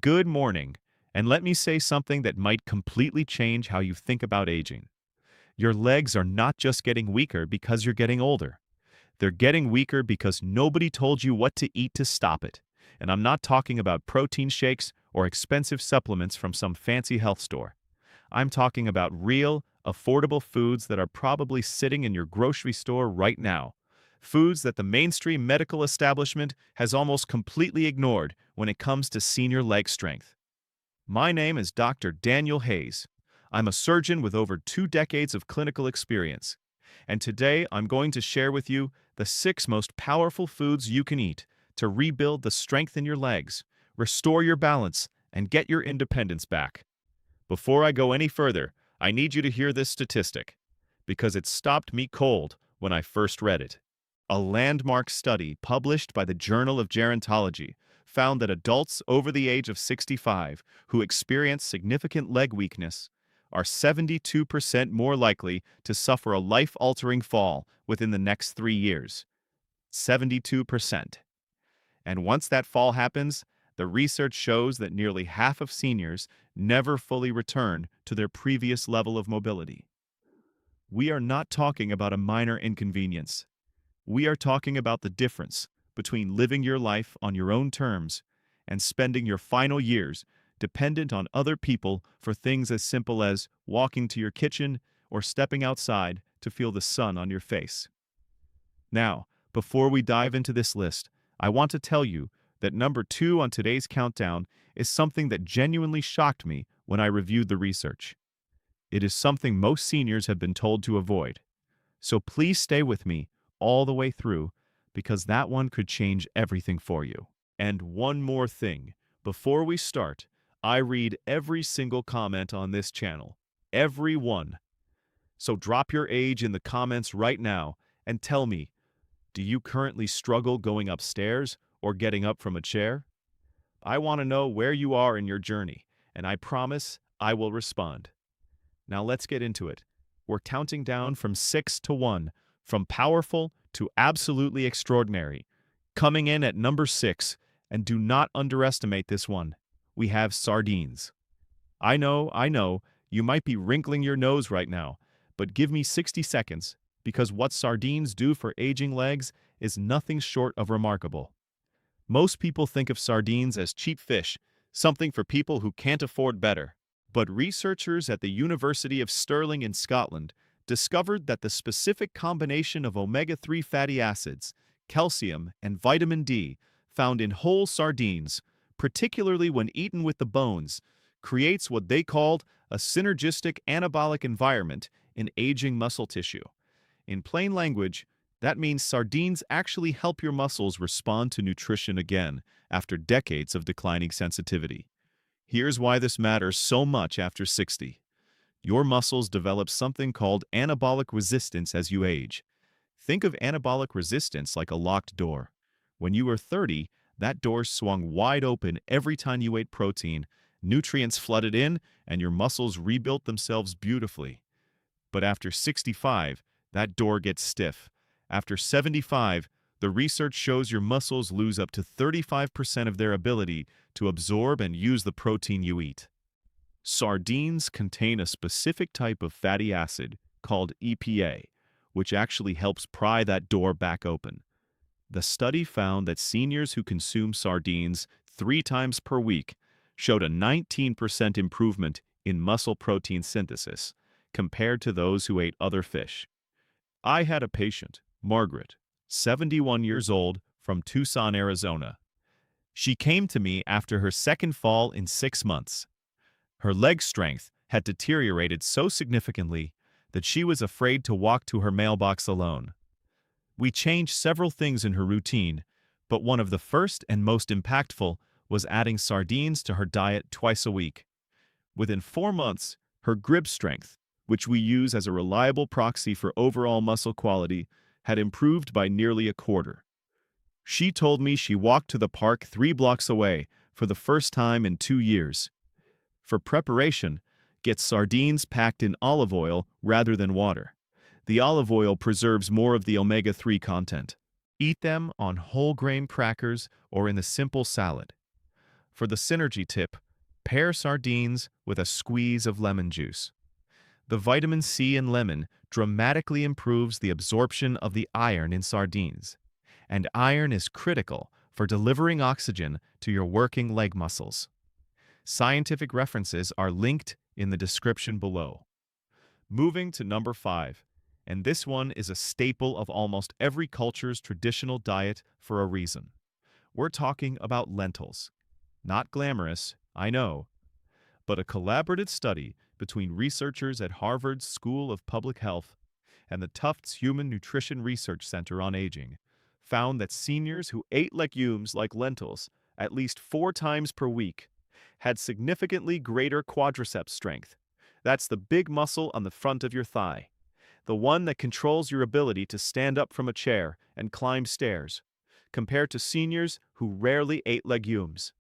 Good morning, and let me say something that might completely change how you think about aging. Your legs are not just getting weaker because you're getting older. They're getting weaker because nobody told you what to eat to stop it. And I'm not talking about protein shakes or expensive supplements from some fancy health store. I'm talking about real, affordable foods that are probably sitting in your grocery store right now. Foods that the mainstream medical establishment has almost completely ignored when it comes to senior leg strength. My name is Dr. Daniel Hayes. I'm a surgeon with over 2 decades of clinical experience. And today I'm going to share with you the 6 most powerful foods you can eat to rebuild the strength in your legs, restore your balance, and get your independence back. Before I go any further, I need you to hear this statistic, because it stopped me cold when I first read it. A landmark study published by the Journal of Gerontology found that adults over the age of 65 who experience significant leg weakness are 72% more likely to suffer a life-altering fall within the next 3 years. 72%. And once that fall happens, the research shows that nearly half of seniors never fully return to their previous level of mobility. We are not talking about a minor inconvenience. We are talking about the difference between living your life on your own terms and spending your final years dependent on other people for things as simple as walking to your kitchen or stepping outside to feel the sun on your face. Now, before we dive into this list, I want to tell you that number 2 on today's countdown is something that genuinely shocked me when I reviewed the research. It is something most seniors have been told to avoid. So please stay with me all the way through, because that one could change everything for you. And one more thing, before we start, I read every single comment on this channel. Every one. So drop your age in the comments right now and tell me, do you currently struggle going upstairs or getting up from a chair? I want to know where you are in your journey, and I promise I will respond. Now let's get into it. We're counting down from 6 to 1, from powerful to absolutely extraordinary. Coming in at number 6, and do not underestimate this one, we have sardines. I know, you might be wrinkling your nose right now, but give me 60 seconds, because what sardines do for aging legs is nothing short of remarkable. Most people think of sardines as cheap fish, something for people who can't afford better. But researchers at the University of Stirling in Scotland discovered that the specific combination of omega-3 fatty acids, calcium, and vitamin D found in whole sardines, particularly when eaten with the bones, creates what they called a synergistic anabolic environment in aging muscle tissue. In plain language, that means sardines actually help your muscles respond to nutrition again after decades of declining sensitivity. Here's why this matters so much after 60. Your muscles develop something called anabolic resistance as you age. Think of anabolic resistance like a locked door. When you were 30, that door swung wide open every time you ate protein, nutrients flooded in, and your muscles rebuilt themselves beautifully. But after 65, that door gets stiff. After 75, the research shows your muscles lose up to 35% of their ability to absorb and use the protein you eat. Sardines contain a specific type of fatty acid called EPA, which actually helps pry that door back open. The study found that seniors who consume sardines 3 times per week showed a 19% improvement in muscle protein synthesis compared to those who ate other fish. I had a patient, Margaret, 71 years old, from Tucson, Arizona. She came to me after her second fall in 6 months. Her leg strength had deteriorated so significantly that she was afraid to walk to her mailbox alone. We changed several things in her routine, but one of the first and most impactful was adding sardines to her diet twice a week. Within 4 months, her grip strength, which we use as a reliable proxy for overall muscle quality, had improved by nearly a quarter. She told me she walked to the park 3 blocks away for the first time in 2 years. For preparation, get sardines packed in olive oil rather than water. The olive oil preserves more of the omega-3 content. Eat them on whole grain crackers or in a simple salad. For the synergy tip, pair sardines with a squeeze of lemon juice. The vitamin C in lemon dramatically improves the absorption of the iron in sardines, and iron is critical for delivering oxygen to your working leg muscles. Scientific references are linked in the description below. Moving to number 5, and this one is a staple of almost every culture's traditional diet for a reason. We're talking about lentils. Not glamorous, I know, but a collaborative study between researchers at Harvard's School of Public Health and the Tufts Human Nutrition Research Center on Aging found that seniors who ate legumes like lentils at least 4 times per week had significantly greater quadriceps strength. That's the big muscle on the front of your thigh, the one that controls your ability to stand up from a chair and climb stairs, compared to seniors who rarely ate legumes.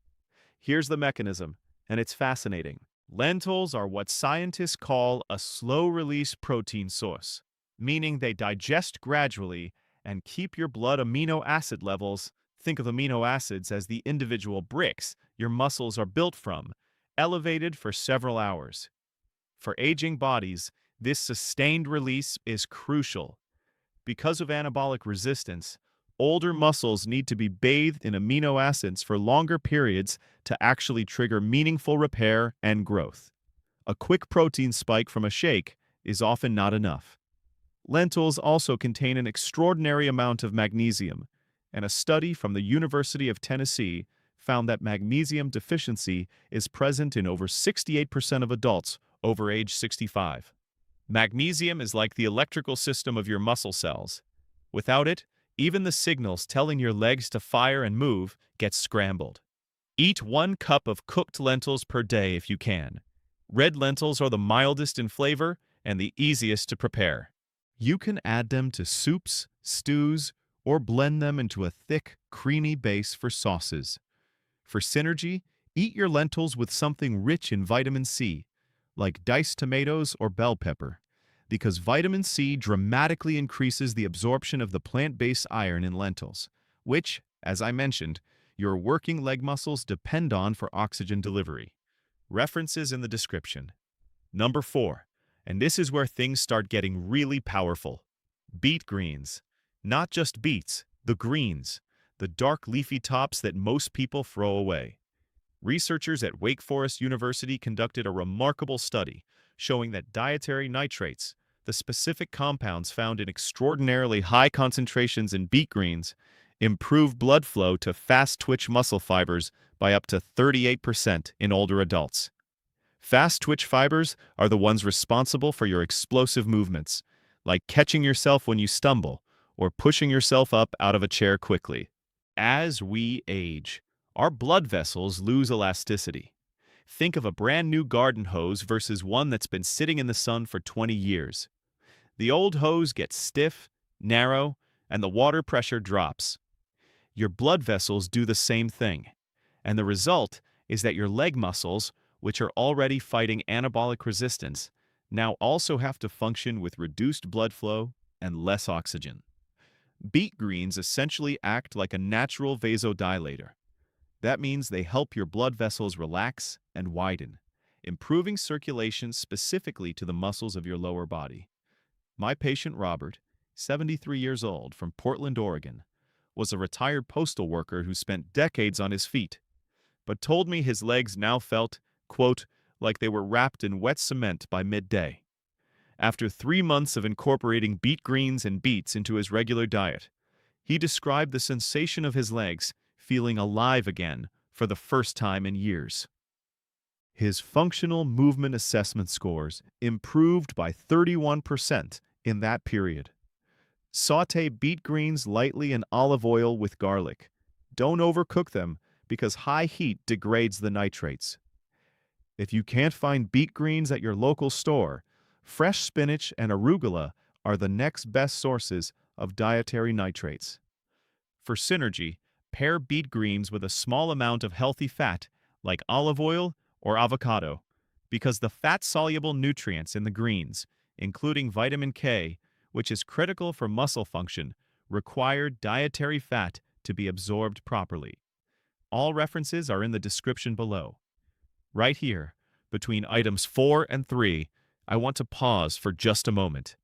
Here's the mechanism, and it's fascinating. Lentils are what scientists call a slow-release protein source, meaning they digest gradually and keep your blood amino acid levels, think of amino acids as the individual bricks your muscles are built from, elevated for several hours. For aging bodies, this sustained release is crucial. Because of anabolic resistance, older muscles need to be bathed in amino acids for longer periods to actually trigger meaningful repair and growth. A quick protein spike from a shake is often not enough. Lentils also contain an extraordinary amount of magnesium, and a study from the University of Tennessee found that magnesium deficiency is present in over 68% of adults over age 65. Magnesium is like the electrical system of your muscle cells. Without it, even the signals telling your legs to fire and move get scrambled. Eat 1 cup of cooked lentils per day if you can. Red lentils are the mildest in flavor and the easiest to prepare. You can add them to soups, stews, or blend them into a thick, creamy base for sauces. For synergy, eat your lentils with something rich in vitamin C, like diced tomatoes or bell pepper, because vitamin C dramatically increases the absorption of the plant-based iron in lentils, which, as I mentioned, your working leg muscles depend on for oxygen delivery. References in the description. Number 4, and this is where things start getting really powerful. Beet greens. Not just beets, the greens, the dark leafy tops that most people throw away. Researchers at Wake Forest University conducted a remarkable study showing that dietary nitrates, the specific compounds found in extraordinarily high concentrations in beet greens, improve blood flow to fast-twitch muscle fibers by up to 38% in older adults. Fast-twitch fibers are the ones responsible for your explosive movements, like catching yourself when you stumble or pushing yourself up out of a chair quickly. As we age, our blood vessels lose elasticity. Think of a brand new garden hose versus one that's been sitting in the sun for 20 years. The old hose gets stiff, narrow, and the water pressure drops. Your blood vessels do the same thing, and the result is that your leg muscles, which are already fighting anabolic resistance, now also have to function with reduced blood flow and less oxygen. Beet greens essentially act like a natural vasodilator. That means they help your blood vessels relax and widen, improving circulation specifically to the muscles of your lower body. My patient Robert, 73 years old, from Portland, Oregon, was a retired postal worker who spent decades on his feet, but told me his legs now felt, quote, like they were wrapped in wet cement by midday. After 3 months of incorporating beet greens and beets into his regular diet, he described the sensation of his legs feeling alive again for the first time in years. His functional movement assessment scores improved by 31% in that period. Sauté beet greens lightly in olive oil with garlic. Don't overcook them because high heat degrades the nitrates. If you can't find beet greens at your local store, fresh spinach and arugula are the next best sources of dietary nitrates. For synergy, pair beet greens with a small amount of healthy fat like olive oil or avocado, because the fat-soluble nutrients in the greens, including vitamin K, which is critical for muscle function, require dietary fat to be absorbed properly. All references are in the description below. Right here, between items 4 and 3, I want to pause for just a moment.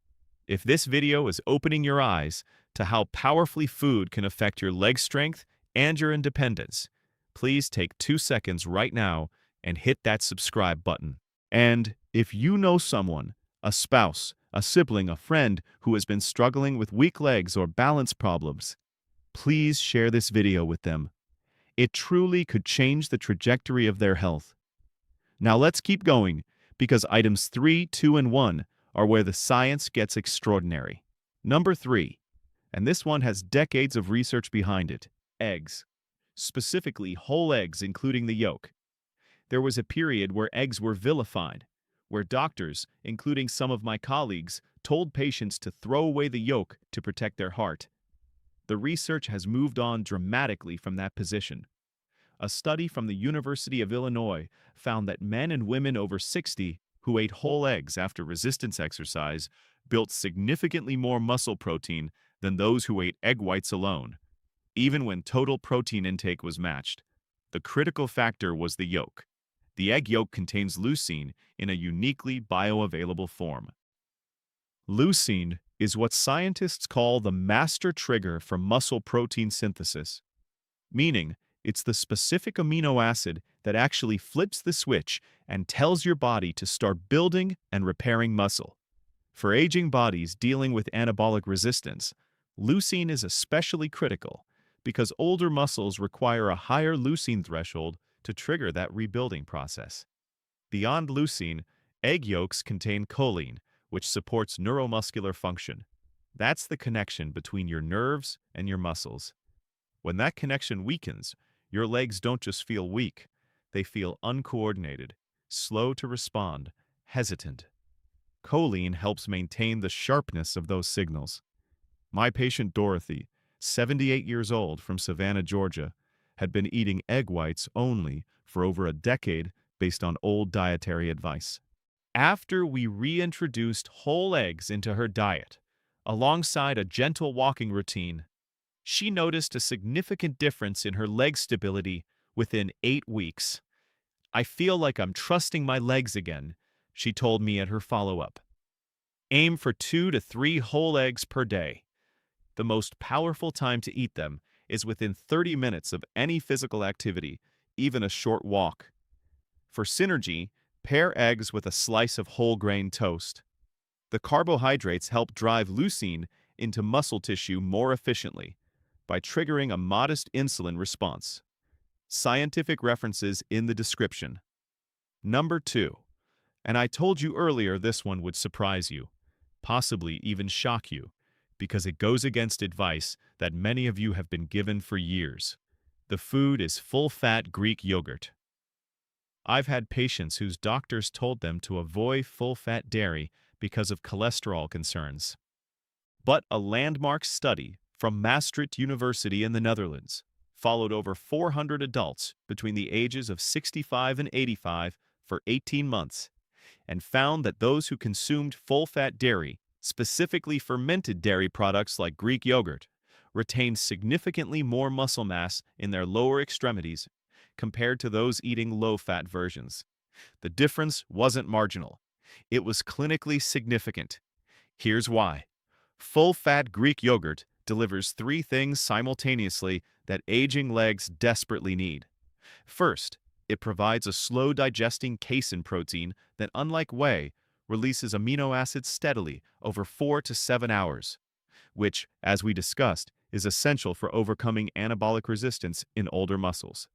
If this video is opening your eyes to how powerfully food can affect your leg strength and your independence, please take 2 seconds right now and hit that subscribe button. And if you know someone, a spouse, a sibling, a friend who has been struggling with weak legs or balance problems, please share this video with them. It truly could change the trajectory of their health. Now let's keep going, because items 3, 2, and 1 are where the science gets extraordinary. Number 3, and this one has decades of research behind it, eggs. Specifically, whole eggs, including the yolk. There was a period where eggs were vilified, where doctors, including some of my colleagues, told patients to throw away the yolk to protect their heart. The research has moved on dramatically from that position. A study from the University of Illinois found that men and women over 60 who ate whole eggs after resistance exercise built significantly more muscle protein than those who ate egg whites alone, even when total protein intake was matched. The critical factor was the yolk. The egg yolk contains leucine in a uniquely bioavailable form. Leucine is what scientists call the master trigger for muscle protein synthesis, meaning it's the specific amino acid that actually flips the switch and tells your body to start building and repairing muscle. For aging bodies dealing with anabolic resistance, leucine is especially critical because older muscles require a higher leucine threshold to trigger that rebuilding process. Beyond leucine, egg yolks contain choline, which supports neuromuscular function. That's the connection between your nerves and your muscles. When that connection weakens, your legs don't just feel weak, they feel uncoordinated, slow to respond, hesitant. Choline helps maintain the sharpness of those signals. My patient Dorothy, 78 years old, from Savannah, Georgia, had been eating egg whites only for over a decade based on old dietary advice. After we reintroduced whole eggs into her diet, alongside a gentle walking routine, she noticed a significant difference in her leg stability within 8 weeks. "I feel like I'm trusting my legs again," she told me at her follow-up. Aim for 2 to 3 whole eggs per day. The most powerful time to eat them is within 30 minutes of any physical activity, even a short walk. For synergy, pair eggs with a slice of whole grain toast. The carbohydrates help drive leucine into muscle tissue more efficiently by triggering a modest insulin response. Scientific references in the description. Number 2, and I told you earlier this one would surprise you, possibly even shock you, because it goes against advice that many of you have been given for years. The food is full-fat Greek yogurt. I've had patients whose doctors told them to avoid full-fat dairy because of cholesterol concerns. But a landmark study from Maastricht University in the Netherlands followed over 400 adults between the ages of 65 and 85 for 18 months and found that those who consumed full-fat dairy, specifically fermented dairy products like Greek yogurt, retained significantly more muscle mass in their lower extremities compared to those eating low-fat versions. The difference wasn't marginal. It was clinically significant. Here's why. Full-fat Greek yogurt delivers 3 things simultaneously that aging legs desperately need. First, it provides a slow-digesting casein protein that, unlike whey, releases amino acids steadily over 4 to 7 hours, which, as we discussed, is essential for overcoming anabolic resistance in older muscles.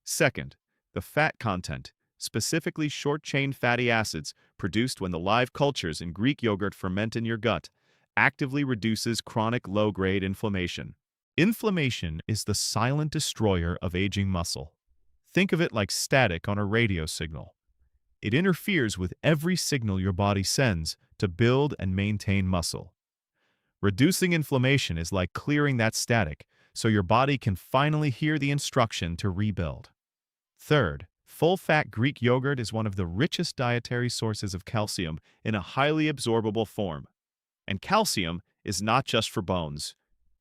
Second, the fat content, specifically short-chain fatty acids produced when the live cultures in Greek yogurt ferment in your gut, actively reduces chronic low-grade inflammation. Inflammation is the silent destroyer of aging muscle. Think of it like static on a radio signal. It interferes with every signal your body sends to build and maintain muscle. Reducing inflammation is like clearing that static so your body can finally hear the instruction to rebuild. Third, full-fat Greek yogurt is one of the richest dietary sources of calcium in a highly absorbable form. And calcium is not just for bones.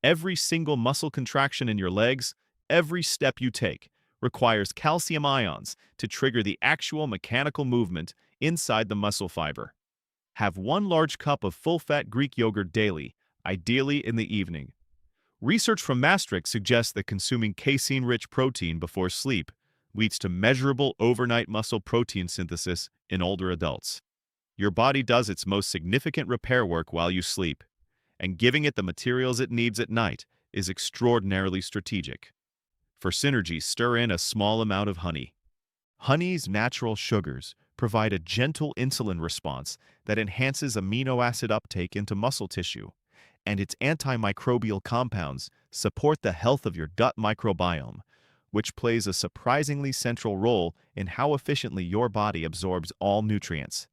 Every single muscle contraction in your legs, every step you take, requires calcium ions to trigger the actual mechanical movement inside the muscle fiber. Have one large cup of full-fat Greek yogurt daily, ideally in the evening. Research from Maastricht suggests that consuming casein-rich protein before sleep leads to measurable overnight muscle protein synthesis in older adults. Your body does its most significant repair work while you sleep, and giving it the materials it needs at night is extraordinarily strategic. For synergy, stir in a small amount of honey. Honey's natural sugars provide a gentle insulin response that enhances amino acid uptake into muscle tissue, and its antimicrobial compounds support the health of your gut microbiome, which plays a surprisingly central role in how efficiently your body absorbs all nutrients.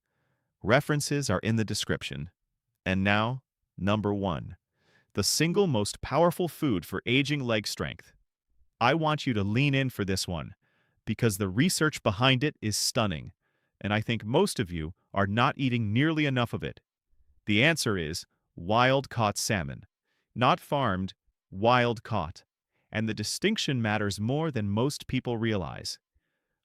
References are in the description. And now, number 1. The single most powerful food for aging leg strength. I want you to lean in for this one, because the research behind it is stunning, and I think most of you are not eating nearly enough of it. The answer is wild-caught salmon. Not farmed, wild-caught. And the distinction matters more than most people realize.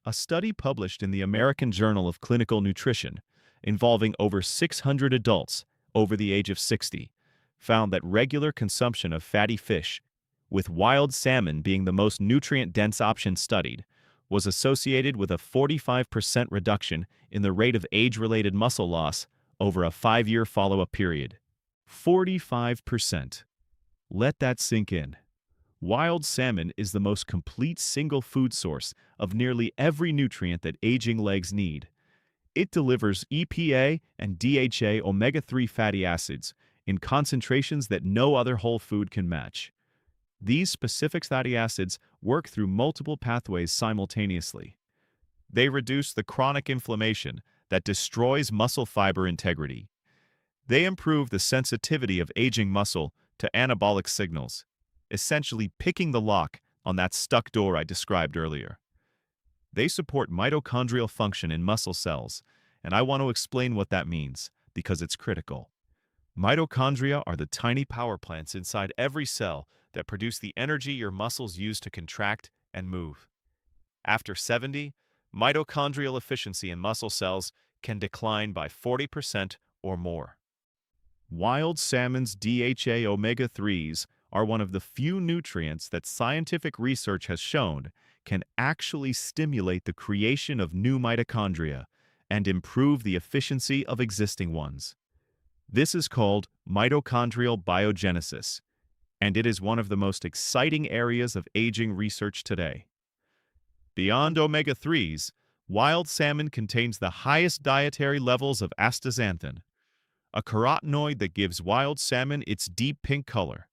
A study published in the American Journal of Clinical Nutrition, involving over 600 adults over the age of 60, found that regular consumption of fatty fish, with wild salmon being the most nutrient-dense option studied, was associated with a 45% reduction in the rate of age-related muscle loss over a 5-year follow-up period. 45%. Let that sink in. Wild salmon is the most complete single food source of nearly every nutrient that aging legs need. It delivers EPA and DHA omega-3 fatty acids in concentrations that no other whole food can match. These specific fatty acids work through multiple pathways simultaneously. They reduce the chronic inflammation that destroys muscle fiber integrity. They improve the sensitivity of aging muscle to anabolic signals, essentially picking the lock on that stuck door I described earlier. They support mitochondrial function in muscle cells, and I want to explain what that means, because it's critical. Mitochondria are the tiny power plants inside every cell that produce the energy your muscles use to contract and move. After 70, mitochondrial efficiency in muscle cells can decline by 40% or more. Wild salmon's DHA omega-3s are one of the few nutrients that scientific research has shown can actually stimulate the creation of new mitochondria and improve the efficiency of existing ones. This is called mitochondrial biogenesis, and it is one of the most exciting areas of aging research today. Beyond omega-3s, wild salmon contains the highest dietary levels of astaxanthin, a carotenoid that gives wild salmon its deep pink color.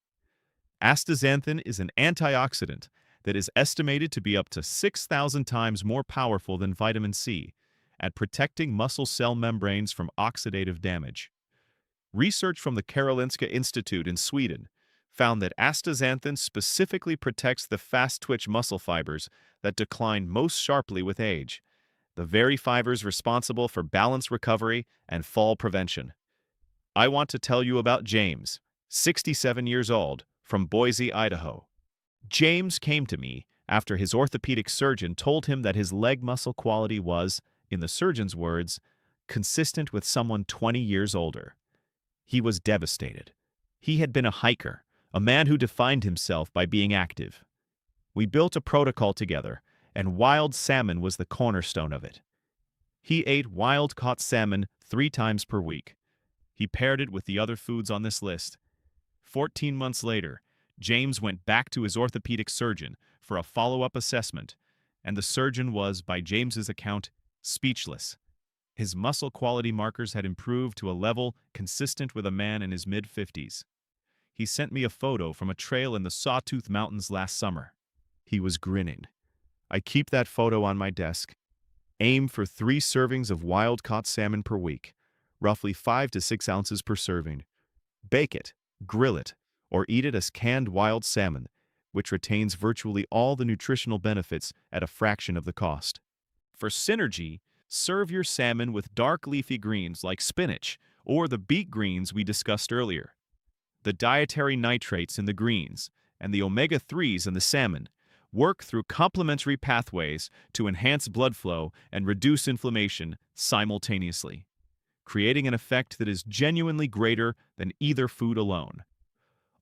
Astaxanthin is an antioxidant that is estimated to be up to 6,000 times more powerful than vitamin C at protecting muscle cell membranes from oxidative damage. Research from the Karolinska Institute in Sweden found that astaxanthin specifically protects the fast-twitch muscle fibers that decline most sharply with age, the very fibers responsible for balance recovery and fall prevention. I want to tell you about James, 67 years old, from Boise, Idaho. James came to me after his orthopedic surgeon told him that his leg muscle quality was, in the surgeon's words, consistent with someone 20 years older. He was devastated. He had been a hiker, a man who defined himself by being active. We built a protocol together, and wild salmon was the cornerstone of it. He ate wild-caught salmon 3 times per week. He paired it with the other foods on this list. 14 months later, James went back to his orthopedic surgeon for a follow-up assessment, and the surgeon was, by James's account, speechless. His muscle quality markers had improved to a level consistent with a man in his mid-50s. He sent me a photo from a trail in the Sawtooth Mountains last summer. He was grinning. I keep that photo on my desk. Aim for 3 servings of wild-caught salmon per week, roughly 5 to 6 ounces per serving. Bake it, grill it, or eat it as canned wild salmon, which retains virtually all the nutritional benefits at a fraction of the cost. For synergy, serve your salmon with dark leafy greens like spinach or the beet greens we discussed earlier. The dietary nitrates in the greens and the omega-3s in the salmon work through complementary pathways to enhance blood flow and reduce inflammation simultaneously, creating an effect that is genuinely greater than either food alone.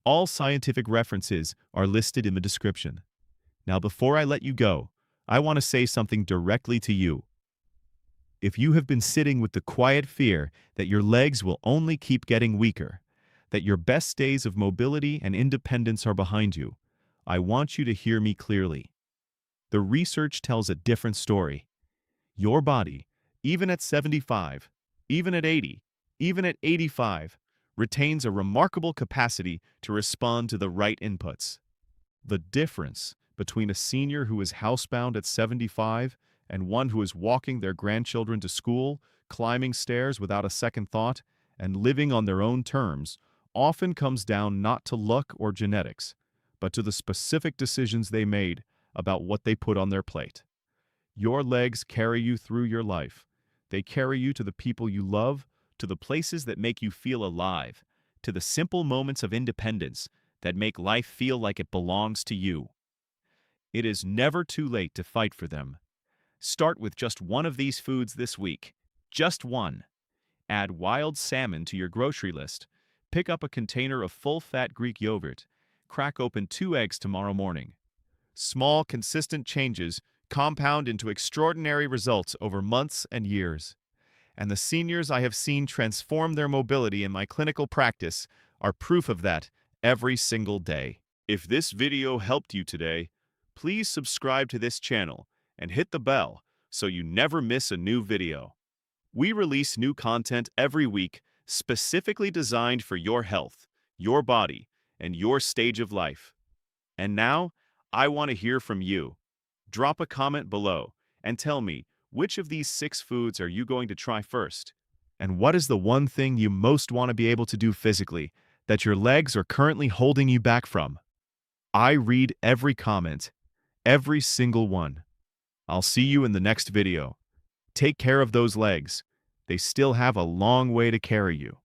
All scientific references are listed in the description. Now, before I let you go, I want to say something directly to you. If you have been sitting with the quiet fear that your legs will only keep getting weaker, that your best days of mobility and independence are behind you, I want you to hear me clearly. The research tells a different story. Your body, even at 75, even at 80, even at 85, retains a remarkable capacity to respond to the right inputs. The difference between a senior who is housebound at 75 and one who is walking their grandchildren to school, climbing stairs without a second thought, and living on their own terms often comes down not to luck or genetics, but to the specific decisions they made about what they put on their plate. Your legs carry you through your life. They carry you to the people you love, to the places that make you feel alive, to the simple moments of independence that make life feel like it belongs to you. It is never too late to fight for them. Start with just one of these foods this week. Just one. Add wild salmon to your grocery list. Pick up a container of full-fat Greek yogurt. Crack open 2 eggs tomorrow morning. Small, consistent changes compound into extraordinary results over months and years. And the seniors I have seen transform their mobility in my clinical practice are proof of that every single day. If this video helped you today, please subscribe to this channel and hit the bell so you never miss a new video. We release new content every week specifically designed for your health, your body, and your stage of life. And now, I want to hear from you. Drop a comment below and tell me, which of these 6 foods are you going to try first? And what is the one thing you most want to be able to do physically that your legs are currently holding you back from? I read every comment, every single one. I'll see you in the next video. Take care of those legs. They still have a long way to carry you.